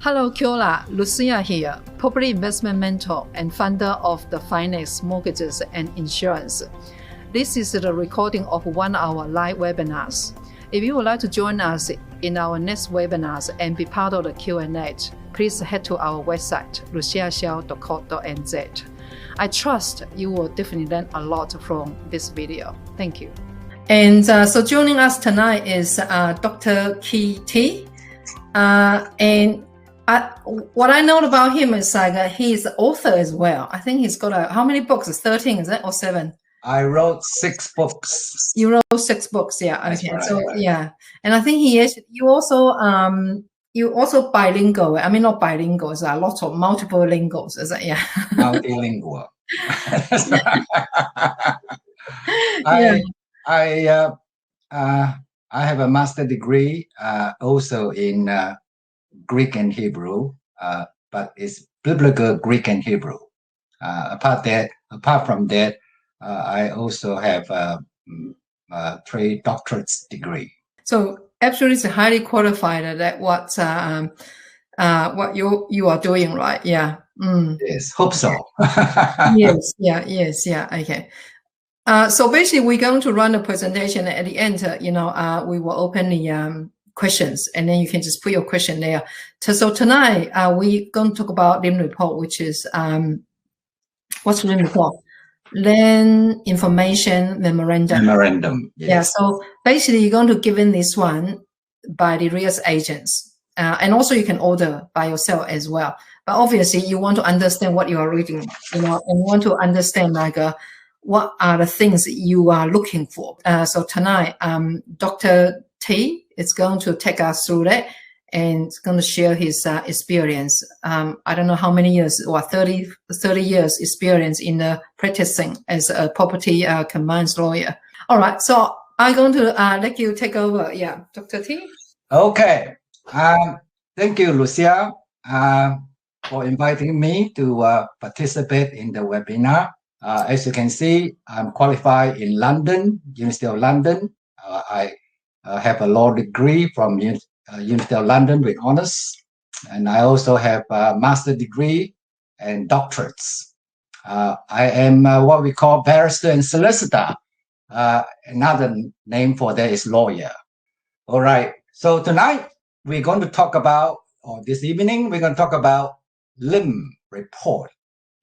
Hello, Kiola. Lucia here, property investment mentor and founder of the Finance, Mortgages and Insurance. This is the recording of 1 hour live webinars. If you would like to join us in our next webinars and be part of the Q&A, please head to our website, luciaxiao.co.nz. I trust you will definitely learn a lot from this video. Thank you. And so joining us tonight is Dr. Key T. What I know about him is he's an author as well. I think he's got how many books? 13, is it, or 7? I wrote 6 books. You wrote 6 books, yeah. Okay, right, so right. Yeah, and I think you also bilingual. I mean, not bilingual. It's a lot of multiple linguals, is it? Yeah. Multilingual. Yeah. I have a master's degree also in Greek and Hebrew, but it's biblical Greek and Hebrew. Apart from that, I also have 3 doctorate degree. So absolutely highly qualified at what you are doing, right? Yeah. Yes, hope so. Yes. Yeah. Okay. So basically, we're going to run a presentation. At the end, we will open the questions, and then you can just put your question there. So tonight, we're going to talk about LIM Report, which is what's LIM Report? LIM Information Memorandum. Yes. Yeah. So basically, you're going to give in this one by the real agents, and also you can order by yourself as well. But obviously, you want to understand what you are reading, and you want to understand what are the things you are looking for. So tonight, Dr. T is going to take us through that and going to share his experience. I don't know how many years, or 30 years experience in practicing as a property compliance lawyer. All right, so I'm going to let you take over. Yeah, Dr. T. Okay. Thank you, Lucia, for inviting me to participate in the webinar. As you can see, I'm qualified in London, University of London. I have a law degree from University of London with honors, and I also have a master's degree and doctorates. I am what we call barrister and solicitor. Another name for that is lawyer. All right. So tonight we're going to talk about, or this evening we're going to talk about LIM Report,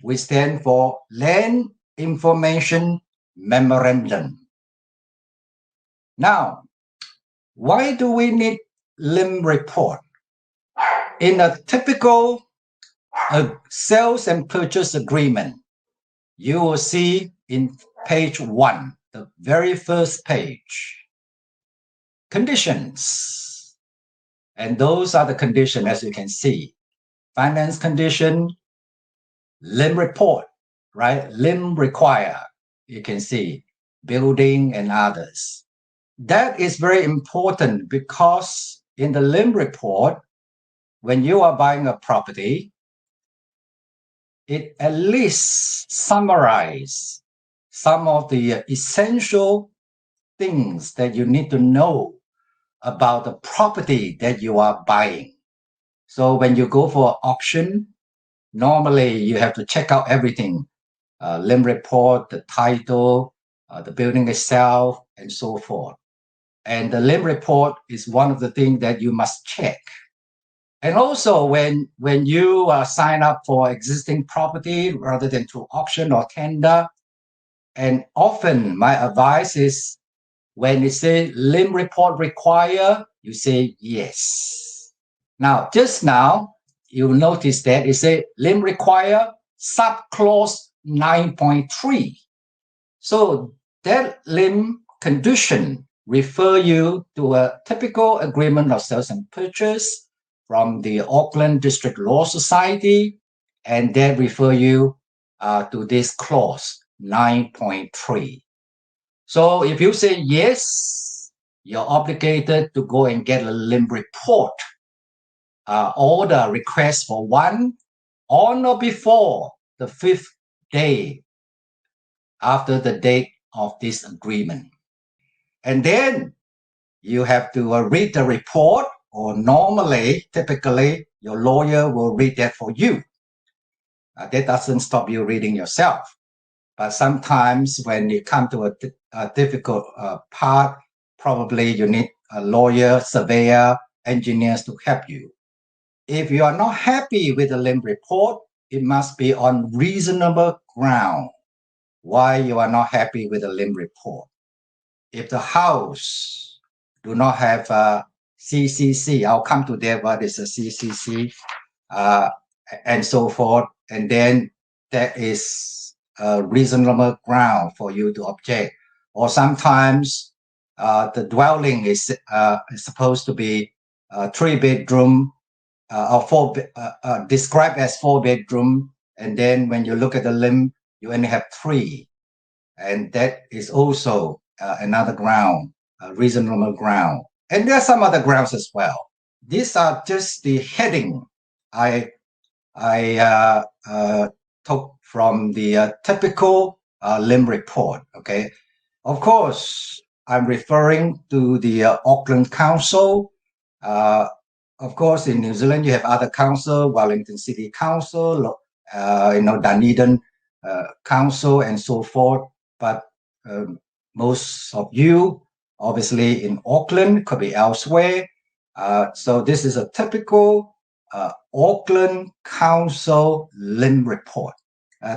which stands for Land Information Memorandum. Now, why do we need LIM Report? In a typical sales and purchase agreement, you will see in page 1, the very first page, conditions. And those are the conditions, as you can see. Finance condition, LIM Report, right? LIM require, you can see, building and others. That is very important because in the LIM Report, when you are buying a property, it at least summarizes some of the essential things that you need to know about the property that you are buying. So when you go for auction, normally you have to check out everything. LIM Report, the title, the building itself, and so forth. And the LIM Report is one of the things that you must check. And also when you sign up for existing property rather than through auction or tender, and often my advice is when it says LIM Report require, you say yes. Now, just now, you'll notice that it says LIM require subclause 9.3. So that LIM condition refer you to a typical agreement of sales and purchase from the Auckland District Law Society, and then refer you to this clause 9.3. So if you say yes, you're obligated to go and get a LIM Report, order request for one on or before the 5th day after the date of this agreement. And then you have to read the report or normally, typically, your lawyer will read that for you. That doesn't stop you reading yourself. But sometimes when you come to a difficult part, probably you need a lawyer, surveyor, engineers to help you. If you are not happy with the LIM report, it must be on reasonable ground why you are not happy with the LIM report. If the house do not have a CCC, I'll come to that, what is a CCC, and so forth, and then that is a reasonable ground for you to object. Or sometimes the dwelling is supposed to be a 3-bedroom or described as 4-bedroom, and then when you look at the LIM, you only have 3, and that is also another ground, a reasonable ground. And there are some other grounds as well. These are just the heading I took from the typical LIM report. Okay, of course, I'm referring to the Auckland Council. Of course, in New Zealand, you have other council, Wellington City Council, Dunedin Council, and so forth. But most of you, obviously, in Auckland, could be elsewhere. So this is a typical Auckland Council LIM report.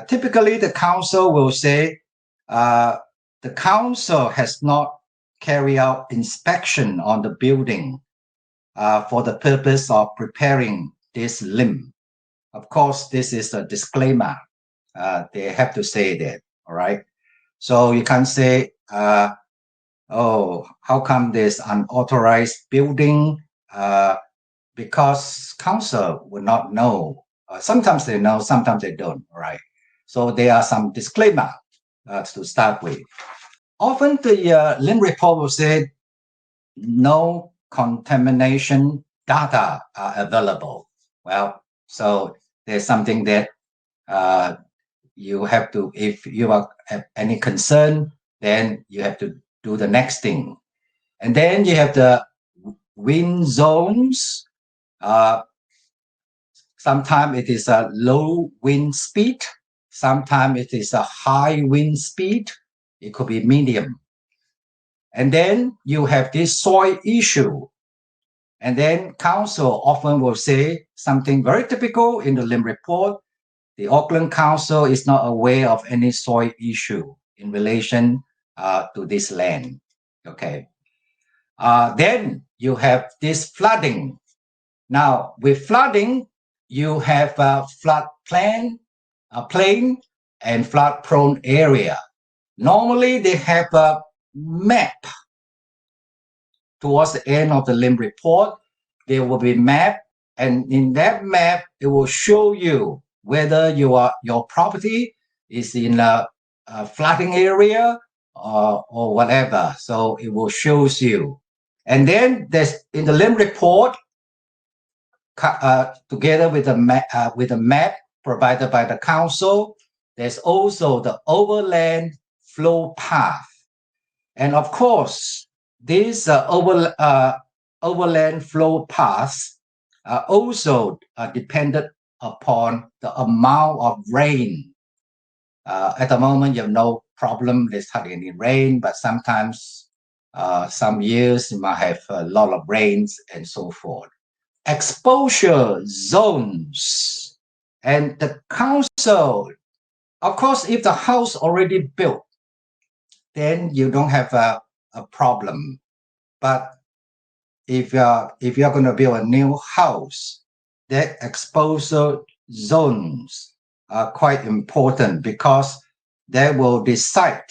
Typically, the council will say the council has not carried out inspection on the building for the purpose of preparing this LIM. Of course, this is a disclaimer. They have to say that, all right? So you can't say, oh, how come this unauthorized building? Because council will not know. Sometimes they know, sometimes they don't, all right? So there are some disclaimer to start with. Often the LIM report will say no contamination data are available. Well, so there's something that you have to, if you have any concern, then you have to do the next thing. And then you have the wind zones. Sometimes it is a low wind speed. Sometimes it is a high wind speed. It could be medium. And then you have this soil issue. And then council often will say something very typical in the LIM report. The Auckland Council is not aware of any soil issue in relation to this land. Okay. Then you have this flooding. Now, with flooding, you have a flood plain and flood-prone area. Normally, they have a map. Towards the end of the LIM report, there will be a map, and in that map, it will show you whether your property is in a flooding area or whatever. So it will show you. And then there's in the LIM report, together with a map provided by the council, there's also the overland flow path. And of course, these overland flow paths are also dependent upon the amount of rain. At the moment, you have no problem. There's hardly any rain, but sometimes some years you might have a lot of rains and so forth. Exposure zones. And the council, of course, if the house already built, then you don't have a problem. But if you're going to build a new house, that exposure zones are quite important because they will decide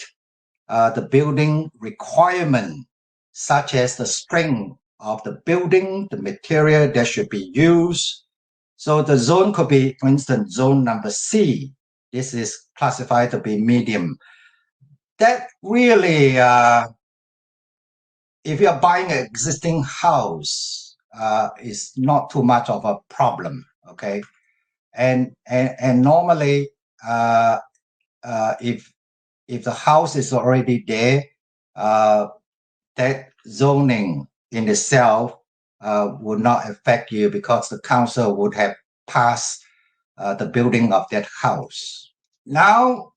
the building requirement, such as the strength of the building, the material that should be used. So the zone could be, for instance, zone number C. This is classified to be medium. That really, if you're buying an existing house, is not too much of a problem, okay? And normally, if the house is already there, that zoning in itself would not affect you because the council would have passed the building of that house. Now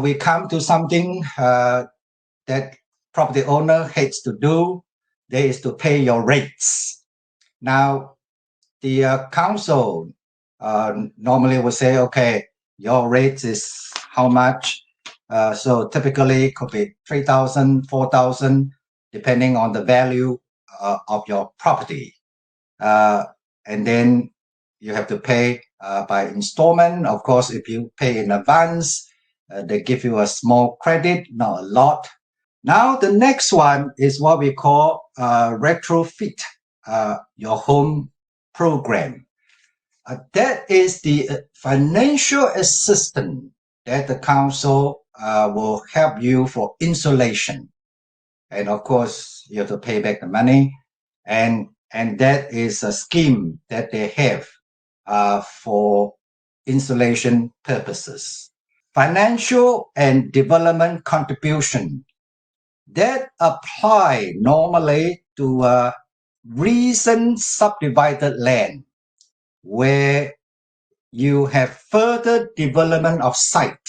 we come to something that property owner hates to do. That is to pay your rates. Now the council normally will say, okay, your rate is how much? So typically it could be 3,000, 4,000, depending on the value of your property. And then you have to pay by installment. Of course, if you pay in advance, they give you a small credit, not a lot. Now, the next one is what we call retrofit your home program. That is the financial assistance that the council will help you for insulation. And of course, you have to pay back the money. And that is a scheme that they have for insulation purposes. Financial and development contribution that apply normally to recent subdivided land where you have further development of site,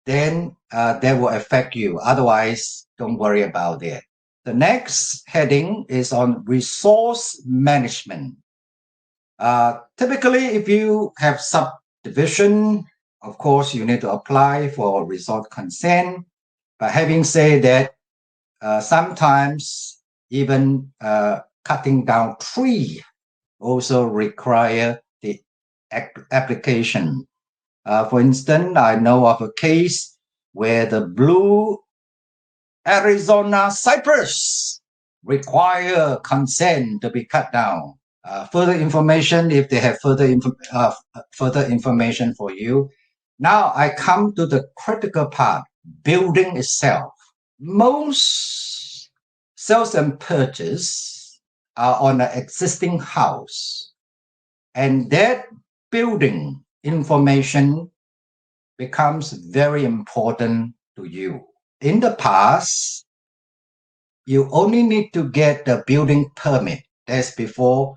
then that will affect you. Otherwise, don't worry about it. The next heading is on resource management. Typically, if you have subdivision, of course, you need to apply for resource consent. But having said that, sometimes even cutting down tree also require the application. For instance, I know of a case where the blue Arizona cypress require consent to be cut down. Further information, if they have further information for you. Now I come to the critical part, building itself. Most sales and purchase are on an existing house, and that building information becomes very important to you. In the past, you only need to get the building permit. That's before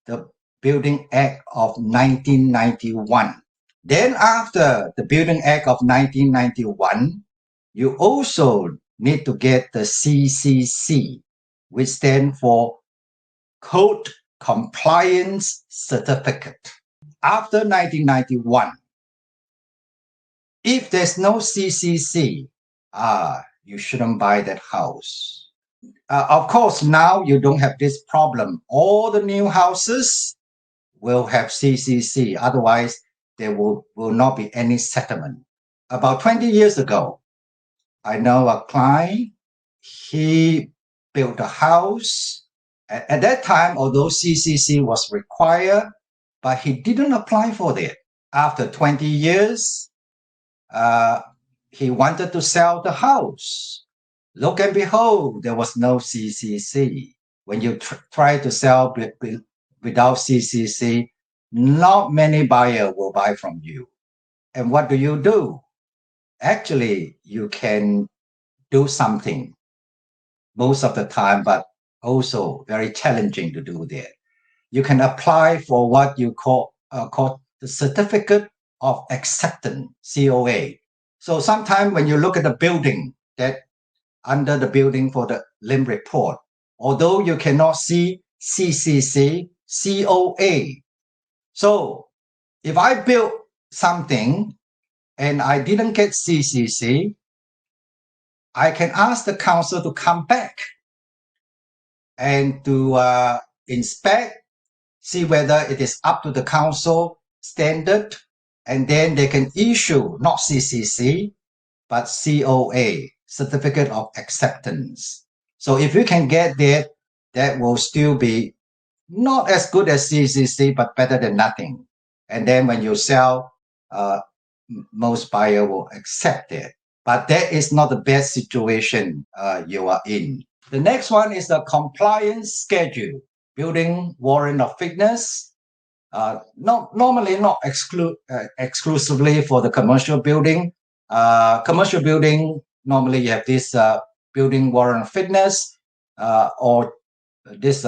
the Building Act of 1991. Then after the Building Act of 1991, you also need to get the CCC, which stands for Code Compliance Certificate. After 1991, if there's no CCC, you shouldn't buy that house. Of course, now you don't have this problem. All the new houses will have CCC. Otherwise, there will not be any settlement. About 20 years ago, I know a client, he built a house. At that time, although CCC was required, but he didn't apply for it. After 20 years, he wanted to sell the house. Look and behold, there was no CCC. When you try to sell without CCC, not many buyers will buy from you. And what do? Actually, you can do something most of the time, but also very challenging to do that. You can apply for what you call the Certificate of Acceptance, COA. So sometimes when you look at the building, that under the building for the LIM report, although you cannot see CCC, COA. So if I built something and I didn't get CCC, I can ask the council to come back and to inspect, see whether it is up to the council standard, and then they can issue not CCC, but COA, Certificate of Acceptance. So if you can get that, that will still be not as good as CCC, but better than nothing. And then when you sell, most buyer will accept it. But that is not the best situation you are in. The next one is the compliance schedule, building warrant of fitness. Normally not exclusively for the commercial building. Commercial building, normally you have this building warrant of fitness or this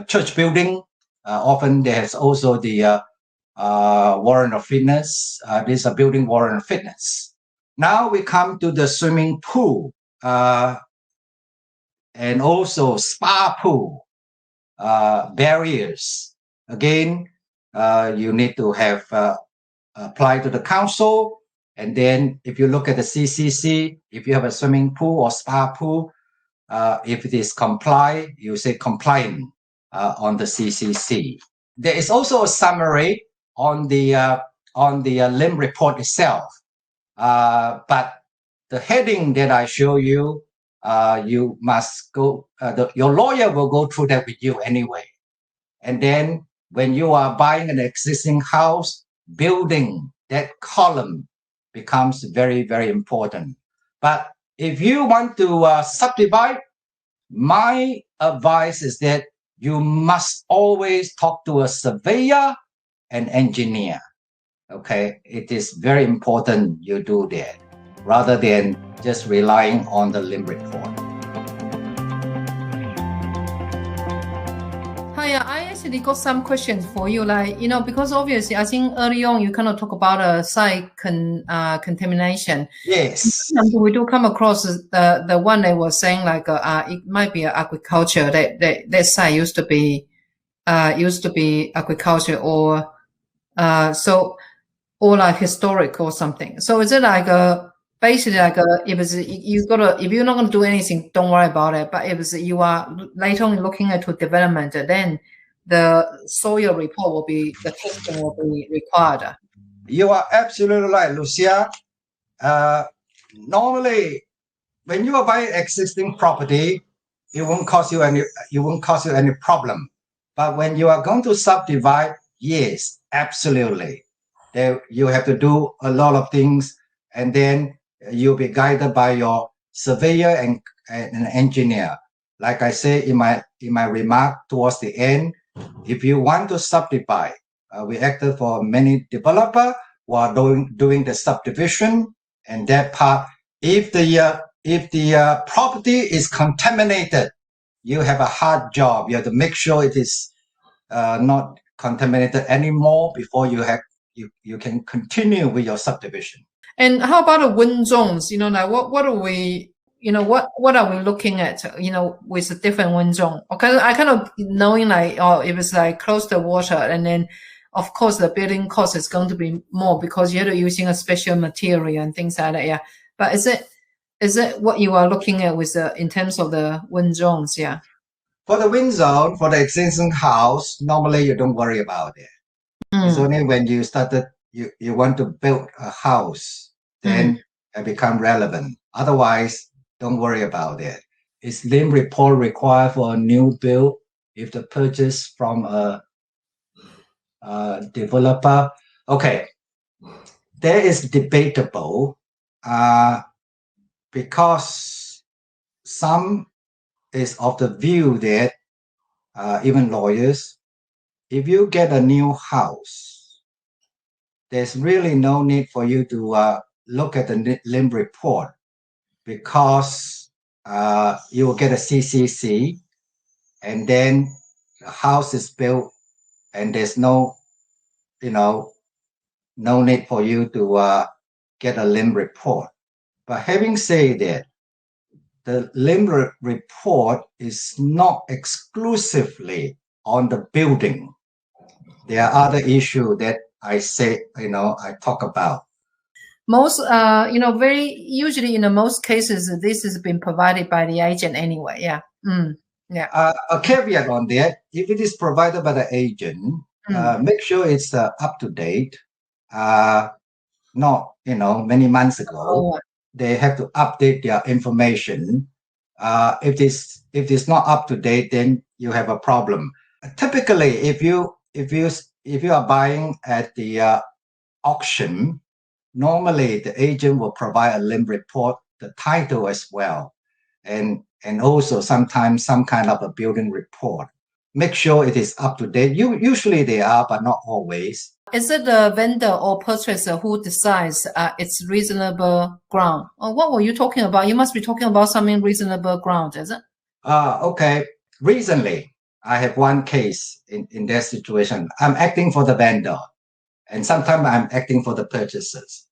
church building, often there's also the warrant of fitness. This is a building warrant of fitness. Now we come to the swimming pool and also spa pool barriers. Again, you need to have apply to the council. And then if you look at the CCC, if you have a swimming pool or spa pool, if it is comply, you say compliant on the CCC. There is also a summary on the LIM report itself. But the heading that I show you, you must go, your lawyer will go through that with you anyway. And then when you are buying an existing house, building that column becomes very, very important. But if you want to subdivide, my advice is that you must always talk to a surveyor and engineer. Okay, it is very important you do that rather than just relying on the LIM report. Hi, I actually got some questions for you. Like, because obviously I think early on you kind of talk about site contamination. Yes. We do come across the one that was saying like it might be agriculture. That site used to be agriculture or like historic or something. So is it like basically like if you're not going to do anything, don't worry about it. But if you are later on looking at development, then the soil report will be, the testing will be required. You are absolutely right, Lucia. Normally, when you are buying existing property, it won't cause you any problem. But when you are going to subdivide, yes, absolutely. There you have to do a lot of things, and then you'll be guided by your surveyor and an engineer. Like I say in my remark towards the end, if you want to subdivide, we acted for many developers who are doing the subdivision, and that part. If the property is contaminated, you have a hard job. You have to make sure it is not contaminated anymore before you can continue with your subdivision. And how about the wind zones? Like what are we, what are we looking at, with a different wind zone? Okay, I kind of knowing like, if it's like close to water, and then of course the building cost is going to be more because you're using a special material and things like that. Yeah. But is it what you are looking at with in terms of the wind zones? Yeah. For the wind zone, for the existing house, normally you don't worry about it. It's only when you started, you want to build a house, then it become relevant. Otherwise, don't worry about it. Is LIM report required for a new build if the purchase from a developer? Okay, that is debatable because some is of the view that even lawyers, if you get a new house, there's really no need for you to look at the LIM report because you will get a CCC, and then the house is built, and there's no need for you to get a LIM report. But having said that, the LIM report is not exclusively on the building. There are other issues that I talk about. Most, very usually in the most cases, this has been provided by the agent anyway. Yeah. Yeah. A caveat on that: if it is provided by the agent, make sure it's up to date. Not many months ago, they have to update their information. If it's not up to date, then you have a problem. Typically, if you are buying at the auction, normally the agent will provide a LIM report, the title as well, and also sometimes some kind of a building report. Make sure it is up to date. Usually they are, but not always. Is it the vendor or purchaser who decides it's reasonable ground? Or what were you talking about? You must be talking about something reasonable ground, is it? Okay. Recently, I have one case in that situation. I'm acting for the vendor, and sometimes I'm acting for the purchasers.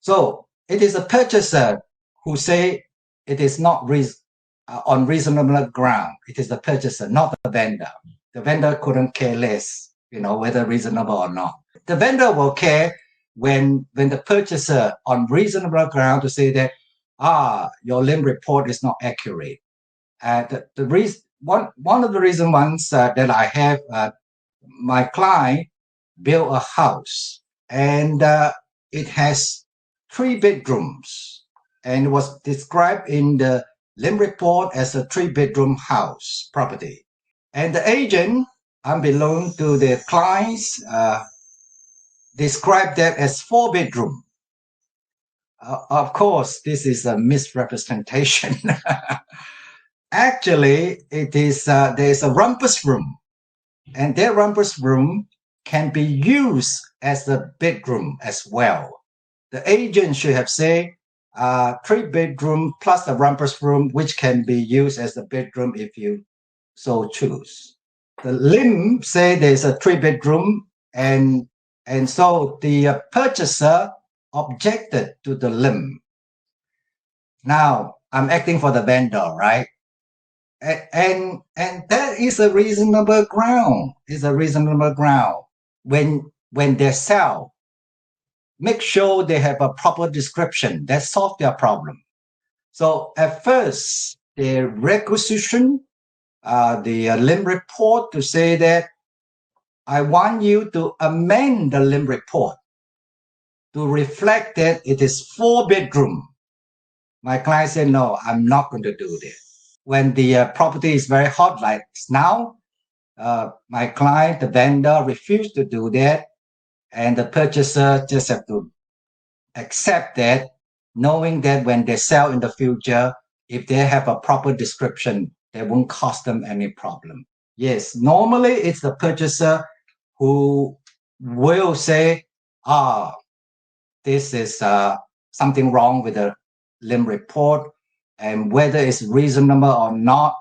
So it is a purchaser who say it is not on reasonable ground. It is the purchaser, not the vendor. The vendor couldn't care less, whether reasonable or not. The vendor will care when the purchaser on reasonable ground to say that, your LIM report is not accurate. The reason, one of the reasons that I have, my client built a house, and it has 3 bedrooms, and it was described in the LIM report as a 3-bedroom house property. And the agent, unbeknown to the clients, described that as 4-bedroom. Of course, this is a misrepresentation. Actually, it is there's a rumpus room, and that rumpus room can be used as a bedroom as well. The agent should have said 3-bedroom plus a rumpus room, which can be used as a bedroom if you so choose. The LIM say there's a 3-bedroom, and so the purchaser objected to the LIM. Now I'm acting for the vendor, right? And that is a reasonable ground. It's a reasonable ground. When they sell, make sure they have a proper description that solves their problem. So at first, they requisition the LIM report to say that I want you to amend the LIM report to reflect that it is 4-bedroom. My client said, no, I'm not going to do that. When the property is very hot like now, my client, the vendor, refused to do that, and the purchaser just have to accept that, knowing that when they sell in the future, if they have a proper description, they won't cost them any problem. Yes, normally it's the purchaser who will say, this is something wrong with the LIM report, and whether it's reasonable or not,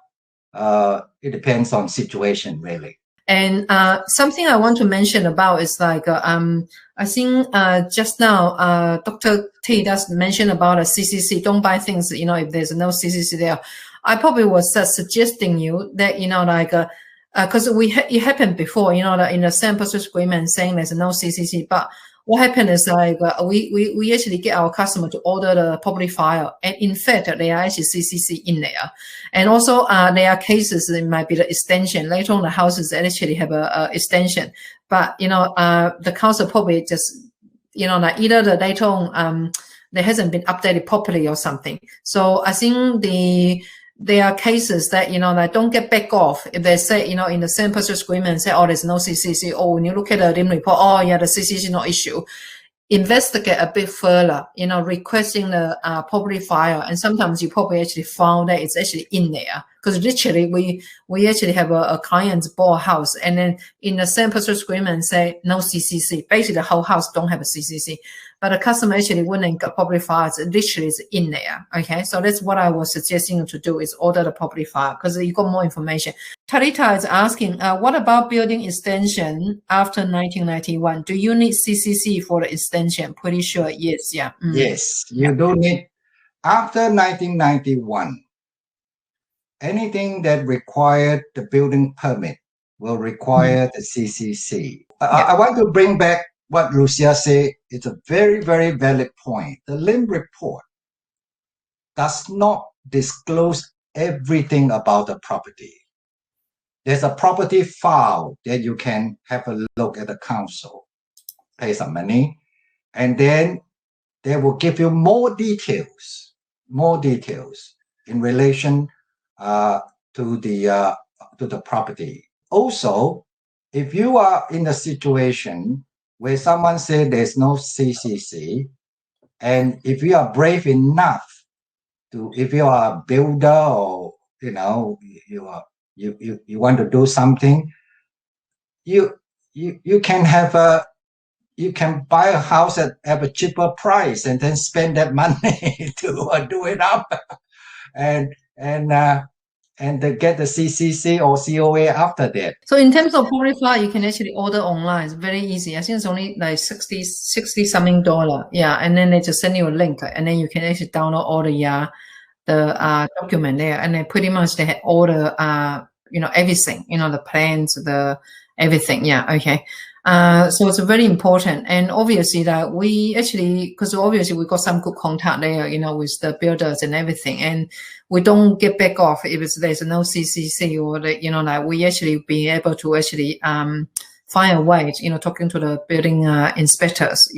it depends on situation, really. And something I want to mention about is like, I think just now, Dr. T does mention about a CCC. Don't buy things, if there's no CCC there. I probably was suggesting you that, like, because it happened before, that in the same purchase agreement saying there's no CCC, but what happened is like we actually get our customer to order the property file, and in fact there are actually CCC in there, and also there are cases it might be the extension. Later on, the houses actually have a extension, but the council probably just like either the later on there hasn't been updated properly or something. So I think there are cases that, that don't get back off if they say, in the same purchase agreement, say, there's no CCC. Oh, when you look at the LIM report, the CCC no issue. Investigate a bit further, requesting the property file. And sometimes you probably actually found that it's actually in there. Because literally, we actually have a client bought a house, and then in the same purchase agreement say no CCC. Basically, the whole house don't have a CCC. But the customer actually wouldn't get property files. Literally, it's in there. Okay, so that's what I was suggesting you to do, is order the property file, because you got more information. Tarita is asking, what about building extension after 1991? Do you need CCC for the extension? Pretty sure, yes, yeah. Yes, you do need. After 1991, anything that required the building permit will require the CCC. I want to bring back what Lucia said. It's a very, very valid point. The LIM report does not disclose everything about the property. There's a property file that you can have a look at the council, pay some money, and then they will give you more details in relation to the property. Also, if you are in a situation where someone said there's no CCC, and if you are brave enough if you are a builder, or you want to do something, you can buy a house at a cheaper price and then spend that money to do it up, and and they get the CCC or COA after that. So in terms of property file, you can actually order online. It's very easy. I think it's only like $60 something. Yeah, and then they just send you a link, and then you can actually download all the document there, and then pretty much they have all the everything, the plans, the everything. Yeah, okay. So it's very important, and obviously that we actually, because obviously we got some good contact there, with the builders and everything, and we don't get back off if there's no CCC or like we actually be able to actually find a way, talking to the building inspectors,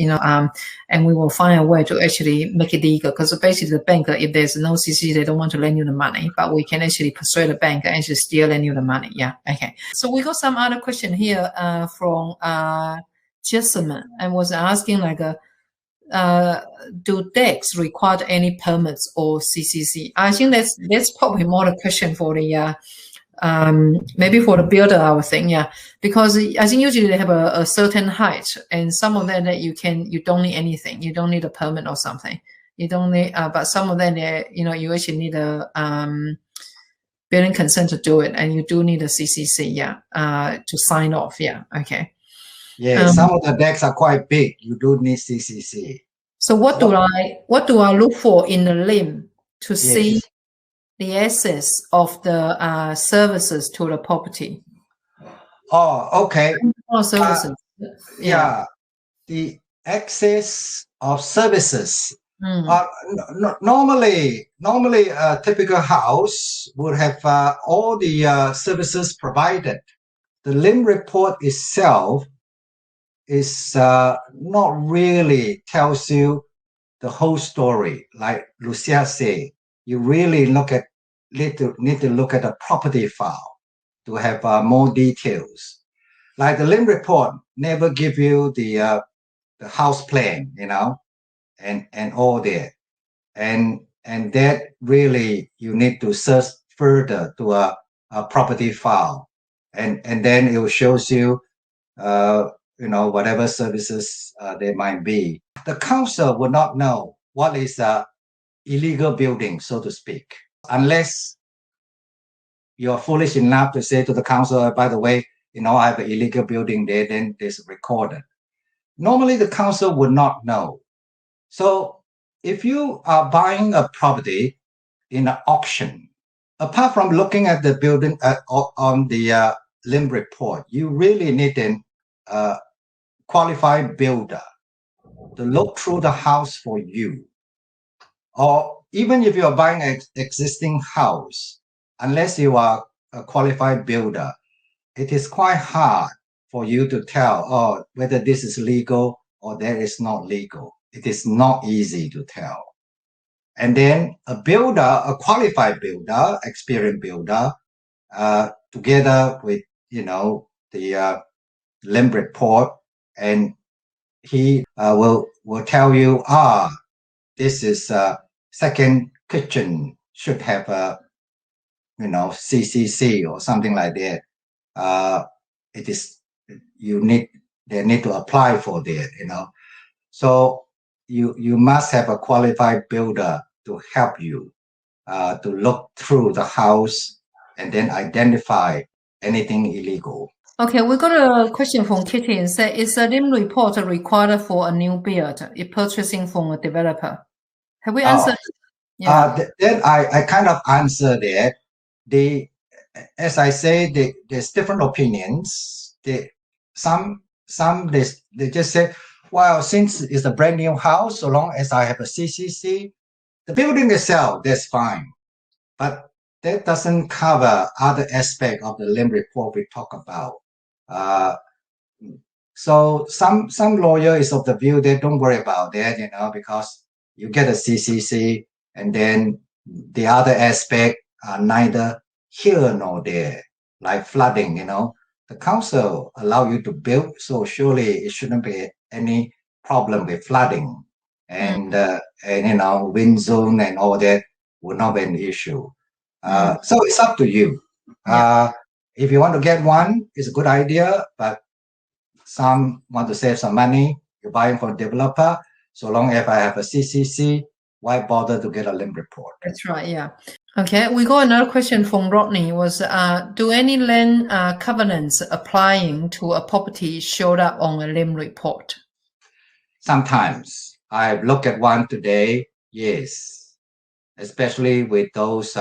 and we will find a way to actually make it legal. Because basically the bank, if there's no CC, they don't want to lend you the money, but we can actually persuade the bank and actually still lend you the money. Yeah, okay. So we got some other question here from Jessamine, and was asking like, do decks require any permits or CCC? I think that's probably more a question for the maybe for the builder, I would think, yeah, because I think usually they have a certain height, and some of them that you don't need anything, you don't need a permit or something, you don't need, but some of them you actually need a building consent to do it, and you do need a CCC, yeah, to sign off, yeah, okay. Yeah, some of the decks are quite big. You do need CCC. So what do I look for in the LIM to see the access of the services to the property? Oh, okay. Services. Yeah, the access of services. Normally, a typical house would have all the services provided. The LIM report itself is not really tells you the whole story. Like Lucia said, you really need to look at the property file to have more details. Like the LIM report never give you the house plan, and all that, and that really you need to search further to a property file, and then it will shows you whatever services there might be. The council would not know what is illegal building, so to speak, unless you're foolish enough to say to the council, by the way, I have an illegal building there, then it's recorded. Normally, the council would not know. So if you are buying a property in an auction, apart from looking at the building on the LIM report, you really need a qualified builder to look through the house for you. Or even if you are buying an existing house, unless you are a qualified builder, it is quite hard for you to tell whether this is legal or that is not legal. It is not easy to tell. And then a builder, a qualified builder, experienced builder, together with the LIM report, and he will tell you, this is second kitchen should have a CCC or something like that. They need to apply for that, So you must have a qualified builder to help you to look through the house and then identify anything illegal. Okay, we got a question from Kitty and said, is a LIM report required for a new build if purchasing from a developer? Have we answered? Then I kind of answer that. As I say, there's different opinions. Some they just say, well, since it's a brand new house, so long as I have a CCC, the building itself, that's fine. But that doesn't cover other aspect of the LIM report we talk about. So some lawyer is of the view they don't worry about that, because you get a CCC, and then the other aspect are neither here nor there, like flooding. The council allow you to build, so surely it shouldn't be any problem with flooding, and wind zone and all that would not be an issue. So it's up to you. If you want to get one, it's a good idea, but some want to save some money. You're buying from a developer. So long as I have a CCC, why bother to get a LIM report? That's right, yeah. Okay, we got another question from Rodney was, do any land covenants applying to a property showed up on a LIM report? Sometimes. I've looked at one today, yes. Especially with those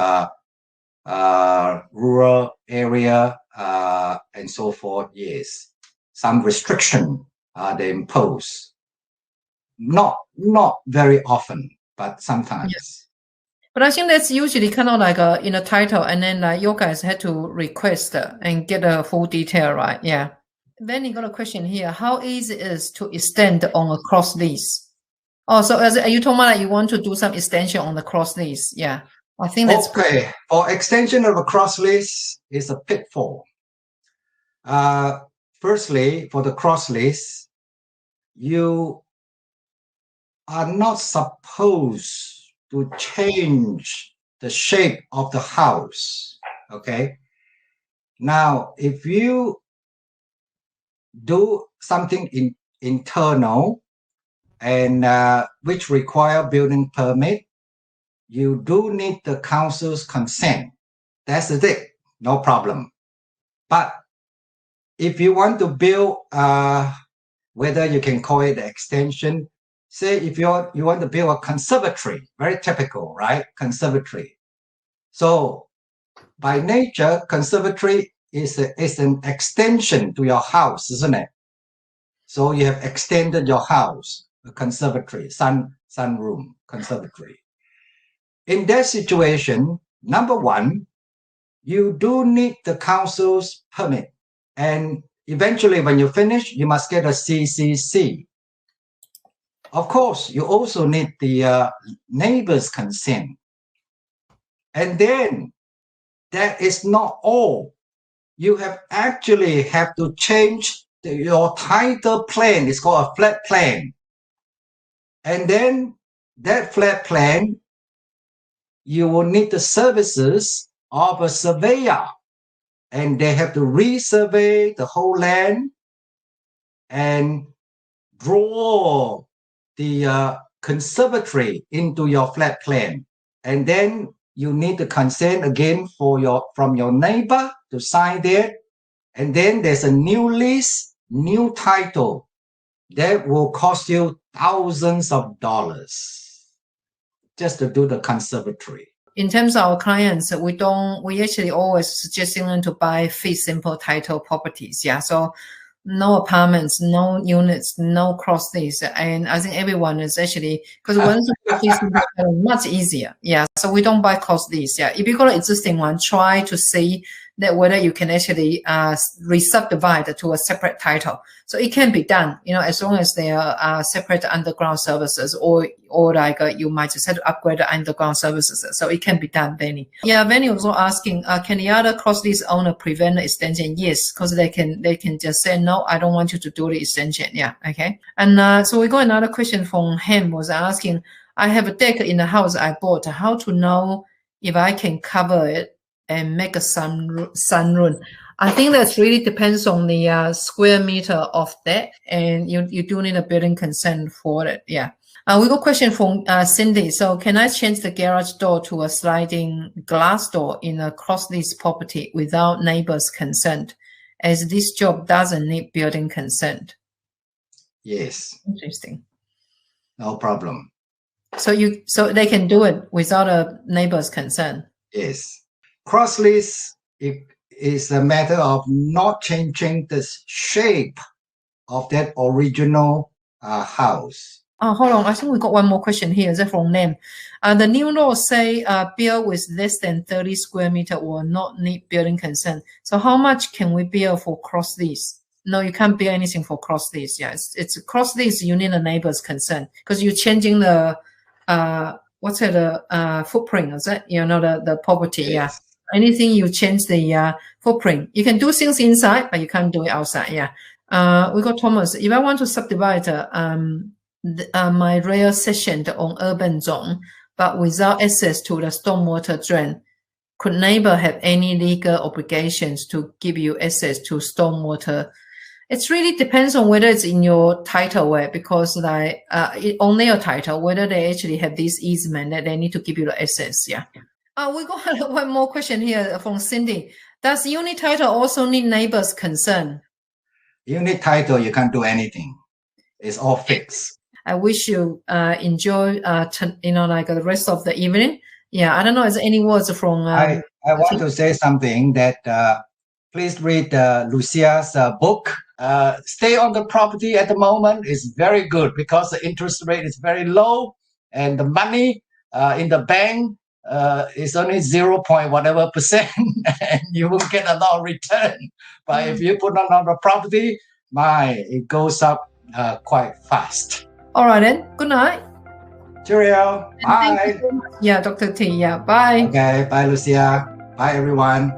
rural area and so forth, yes. Some restriction they impose. Not very often, but sometimes. Yes. But I think that's usually kind of like in a title, and then you guys had to request and get a full detail, right? Yeah. Then you got a question here: how easy it is to extend on a cross lease? Oh, so as you told me that you want to do some extension on the cross lease, yeah. I think that's okay. For extension of a cross lease is a pitfall. Firstly, for the cross lease, you are not supposed to change the shape of the house. Okay. Now, if you do something internal and which require building permit, you do need the council's consent. That's it. No problem. But if you want to build, whether you can call it extension, say if you want to build a conservatory, very typical, right? Conservatory. So by nature, conservatory is an extension to your house, isn't it? So you have extended your house, a conservatory, sunroom, conservatory. In that situation, number one, you do need the council's permit. And eventually, when you finish, you must get a CCC. Of course, you also need the neighbor's consent. And then, that is not all. You have to change your title plan. It's called a flat plan. And then, that flat plan, you will need the services of a surveyor. And they have to resurvey the whole land and draw the conservatory into your flat plan. And then you need the consent again from your neighbor to sign there. And then there's a new lease, new title that will cost you thousands of dollars just to do the conservatory. In terms of our clients, we actually always suggesting them to buy fee simple title properties. Yeah. So no apartments, no units, no cross lease. And I think everyone is actually, because once you fee much easier. Yeah. So we don't buy cross lease. Yeah. If you got an existing one, try to see that whether you can actually re-subdivide to a separate title. So it can be done, as long as they are separate underground services, or like you might just have to upgrade the underground services. So it can be done, Benny. Yeah, Benny was also asking, can the other cross lease owner prevent the extension? Yes, because they can just say, no, I don't want you to do the extension. Yeah, okay. And so we got another question from him was asking, I have a deck in the house I bought. How to know if I can cover it and make a sunroom? I think that really depends on the square meter of that, and you do need a building consent for it. Yeah. We got a question from Cindy. So can I change the garage door to a sliding glass door in a cross lease property without neighbor's consent, as this job doesn't need building consent? Yes. Interesting. No problem. So they can do it without a neighbor's consent? Yes. Cross lease is a matter of not changing the shape of that original house. Oh, hold on. I think we got one more question here. Is that from them? The new law say build with less than 30 square meter will not need building consent. So how much can we build for cross lease? No, you can't build anything for cross lease. Yeah, it's cross lease. You need a neighbor's consent because you're changing the footprint. Is that the property? Yes. Yeah. Anything you change the footprint. You can do things inside, but you can't do it outside. Yeah. We got Thomas. If I want to subdivide my rear section on urban zone, but without access to the stormwater drain, could neighbor have any legal obligations to give you access to stormwater It really depends on whether it's in your title way, because like only your title, whether they actually have this easement that they need to give you the access. Yeah. We got one more question here from Cindy. Does unit title also need neighbors' consent? Unit title, you can't do anything. It's all fixed. I wish you enjoy like the rest of the evening. Yeah, I don't know. Is there any words from? I want to say something that please read Lucia's book. Stay on the property at the moment is very good because the interest rate is very low and the money in the bank is only 0. whatever percent and you will get a lot of return. But if you put on the property, it goes up quite fast. All right then. Good night. Cheerio. Bye. Yeah, Dr. T. Yeah, bye. Okay, bye, Lucia. Bye, everyone.